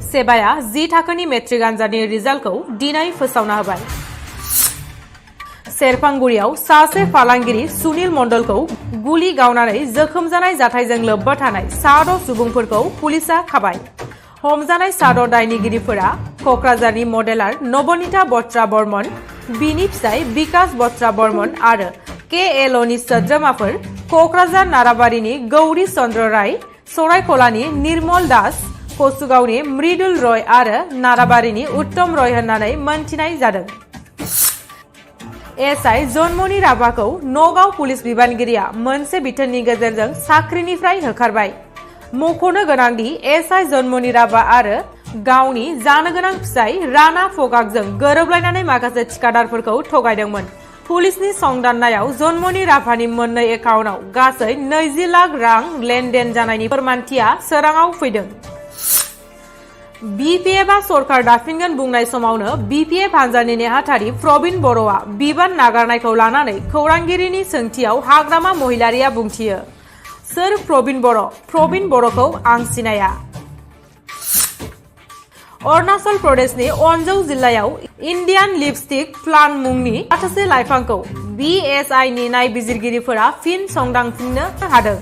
सेबाया 10 थाखोनि मेट्रिक आनजादनि रिजाल्टखौ दिनै फोसावना होबाय। सेरफांगुरियाव सासे फालांगिरि सुनील मण्डलखौ गुलि गावनानै जोखोम जानाय जाथायजों लोब्बा थानाय 6 सुबुंफोरखौ पुलिसा खाबाय। हमजानाय 6 दायनिगिरिफोरा कक्राझारनि मडेलार नबनीता बत्रा बर्मन, बिनि फिसाय बिकास बत्रा बर्मन आरो KLOनि सोद्रोमाफोर कक्राझार नाराबारिनि गौरी चन्द्र राय, सरायखलानि निर्मल दास, कसुगावनि मृदुल रय आरो नाराबारिनि उत्तम रय होननानै मोनथिनाय जादों। SI जन्मनि राभाखौ नगाव पुलिस बिबानगिरिया मोनसे बिथोननि गेजेरजों साख्रिनिफ्राय होखारबाय। मख'नो गोनांदि SI जन्मनि राभा आरो गावनि जानो गोनां फिसाय राणा फगागजों गोरोबलायनानै माखासे थिखादारफोरखौ थगायदोंमोन। पुलिसनि संदाननायाव जन्मनि राभानि मोननै एकाउन्टआव गासै 20 लाख रां लेनदेन जानायनि फोरमानथिया सोराङाव फैदों। BPFआ सरकार दाफिनगोन बुंनाय समावनो BPF हान्जानि नेहाथारि प्रबिन बर'आ बिबान नागारनायखौ लानानै खौरांगिरिनि सोंथियाव हाग्रामा महिलारिया बुंथियो। सोर प्रबिन बर'? प्रबिन बर'खौ आं सिनाया। अरुणाचल प्रदेशनि अन्जौ जिल्लायाव इन्डियान लिपस्टिक प्लान्ट मुंनि जाथोसे लाइफांखौ BSIनि नायबिजिरगिरिफोरा फिन संदांफिननो हादों।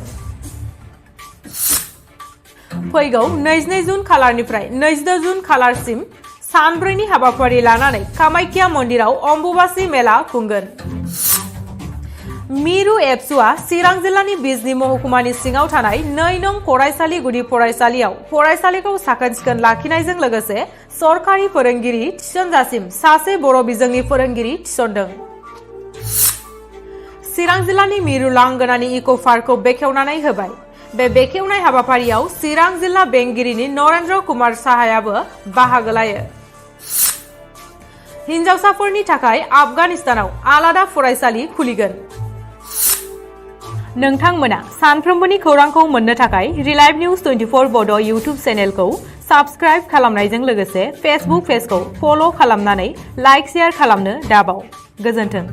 फैगौ 22 जुन खालारनिफ्राय 22 जुन खालारसिम सानब्रैनि हाबाफारि लानानै कामाख्या मन्दिराव अम्बुबासि मेला खुंगोन। मिरु एबसुआ चिरां जिल्लानि बिजनी महकुमानि सिङाव थानाय 2 नं फरायसालि गुदि फरायसालियाव फरायसालिखौ साखोन-सिखोन लाखिनायजों लोगोसे सरकारि फोरोंगिरि थिसनजासिम सासे बर' बिजोंनि फोरोंगिरि थिसनदों। चिरां जिल्लानि मिरु लांगोनानि इक' पार्कखौ बेखेवनानै होबाय। बे बेखेवनाय हाबाफारियाव चिरां जिल्ला बेंगिरिनि नरेन्द्र कुमार साहायाबो बाहागो लायो। हिनजावसाफोरनि थाखाय आफगानिस्तानाव आलादा फरायसालि खुलिगोन। नोंथांमोना सानफ्रोमबोनि खौरांखौ मोननो थाखाय रिलाइभ निउज 24 बड' इउटुब चेनेलखौ साबस्क्राइब खालामनायजों लोगोसे फेसबुक पेजखौ फल' खालामनानै लाइक शेयार खालामनो दाबाव। गोजोन्थों।